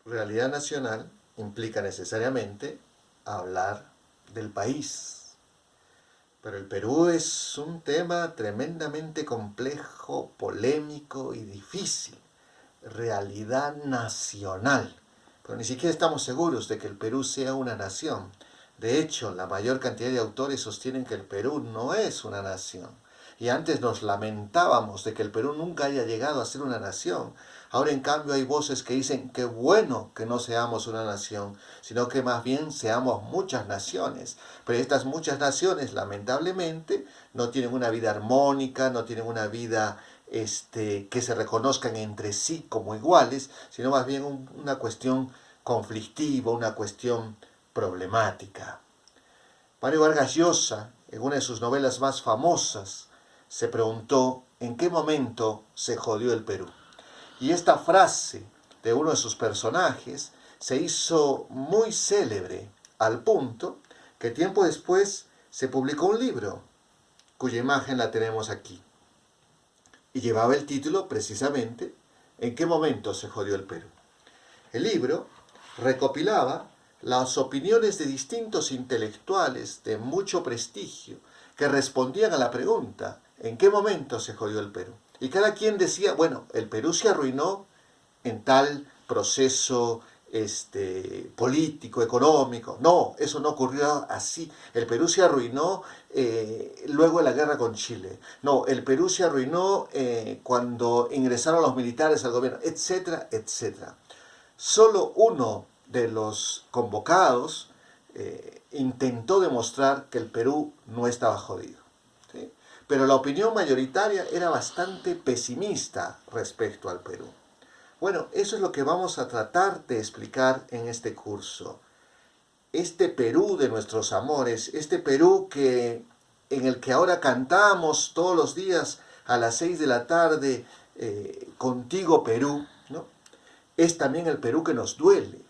Realidad nacional implica necesariamente hablar del país. Pero el Perú es un tema tremendamente complejo, polémico y difícil. Realidad nacional. Pero ni siquiera estamos seguros de que el Perú sea una nación. De hecho, la mayor cantidad de autores sostienen que el Perú no es una nación. Y antes nos lamentábamos de que el Perú nunca haya llegado a ser una nación. Ahora en cambio hay voces que dicen que bueno que no seamos una nación, sino que más bien seamos muchas naciones. Pero estas muchas naciones, lamentablemente, no tienen una vida armónica, no tienen una vida que se reconozcan entre sí como iguales, sino más bien una cuestión conflictiva, una cuestión problemática. Mario Vargas Llosa, en una de sus novelas más famosas, se preguntó en qué momento se jodió el Perú. Y esta frase de uno de sus personajes se hizo muy célebre al punto que tiempo después se publicó un libro cuya imagen la tenemos aquí. Y llevaba el título precisamente ¿En qué momento se jodió el Perú? El libro recopilaba las opiniones de distintos intelectuales de mucho prestigio que respondían a la pregunta ¿en qué momento se jodió el Perú? Y cada quien decía, bueno, el Perú se arruinó en tal proceso político, económico. No, eso no ocurrió así. El Perú se arruinó luego de la guerra con Chile. No, el Perú se arruinó cuando ingresaron los militares al gobierno, etcétera, etcétera. Solo uno de los convocados intentó demostrar que el Perú no estaba jodido. ¿Sí? Pero la opinión mayoritaria era bastante pesimista respecto al Perú. Bueno, eso es lo que vamos a tratar de explicar en este curso. Este Perú de nuestros amores, este Perú en el que ahora cantamos todos los días a las 6 de la tarde, Contigo Perú, ¿no? Es también el Perú que nos duele.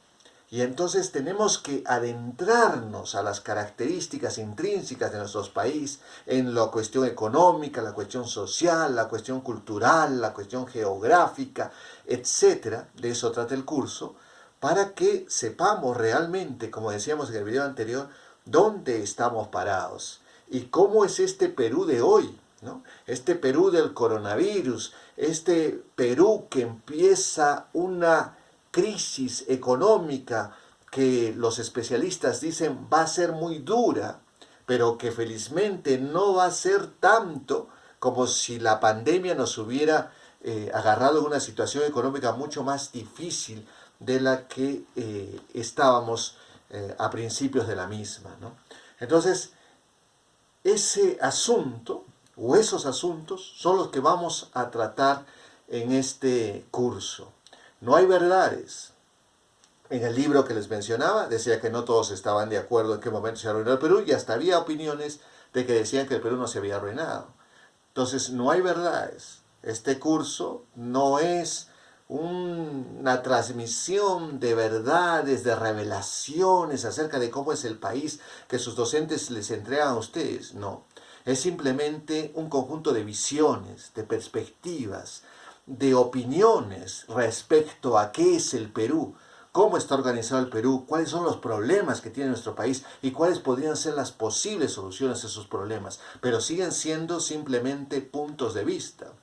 Y entonces tenemos que adentrarnos a las características intrínsecas de nuestro país, en la cuestión económica, la cuestión social, la cuestión cultural, la cuestión geográfica, etcétera. De eso trata el curso, para que sepamos realmente, como decíamos en el video anterior, dónde estamos parados y cómo es este Perú de hoy, ¿no? Este Perú del coronavirus, este Perú que empieza una crisis económica que los especialistas dicen va a ser muy dura, pero que felizmente no va a ser tanto como si la pandemia nos hubiera agarrado en una situación económica mucho más difícil de la que estábamos a principios de la misma, ¿no? Entonces, ese asunto o esos asuntos son los que vamos a tratar en este curso. No hay verdades. En el libro que les mencionaba decía que no todos estaban de acuerdo en qué momento se arruinó el Perú y hasta había opiniones de que decían que el Perú no se había arruinado. Entonces no hay verdades. Este curso no es una transmisión de verdades, de revelaciones acerca de cómo es el país que sus docentes les entregan a ustedes. No. Es simplemente un conjunto de visiones, de perspectivas, de opiniones respecto a qué es el Perú, cómo está organizado el Perú, cuáles son los problemas que tiene nuestro país y cuáles podrían ser las posibles soluciones a esos problemas, pero siguen siendo simplemente puntos de vista.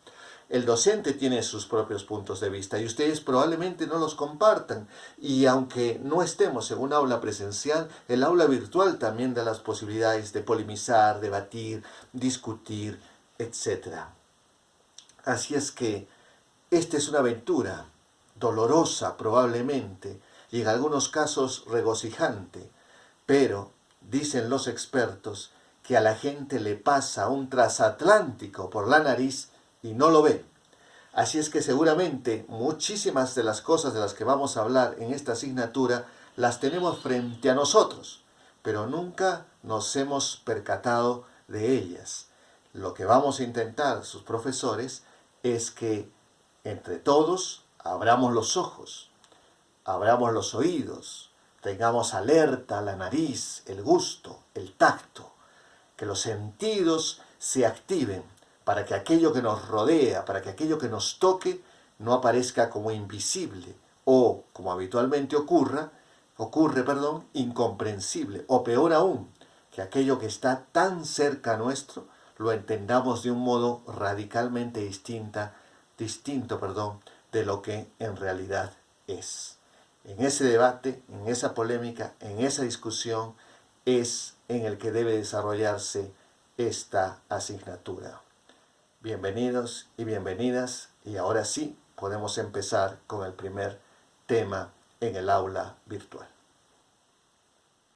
El docente tiene sus propios puntos de vista y ustedes probablemente no los compartan. Y aunque no estemos en un aula presencial, el aula virtual también da las posibilidades de polemizar, debatir, discutir, etc. Así es que esta es una aventura dolorosa probablemente y en algunos casos regocijante, pero dicen los expertos que a la gente le pasa un transatlántico por la nariz y no lo ve. Así es que seguramente muchísimas de las cosas de las que vamos a hablar en esta asignatura las tenemos frente a nosotros, pero nunca nos hemos percatado de ellas. Lo que vamos a intentar, sus profesores, es que entre todos abramos los ojos, abramos los oídos, tengamos alerta la nariz, el gusto, el tacto, que los sentidos se activen para que aquello que nos rodea, para que aquello que nos toque no aparezca como invisible o, como habitualmente ocurre, incomprensible, o peor aún, que aquello que está tan cerca nuestro lo entendamos de un modo radicalmente distinto de lo que en realidad es. En ese debate, en esa polémica, en esa discusión, es en el que debe desarrollarse esta asignatura. Bienvenidos y bienvenidas, y ahora sí podemos empezar con el primer tema en el aula virtual.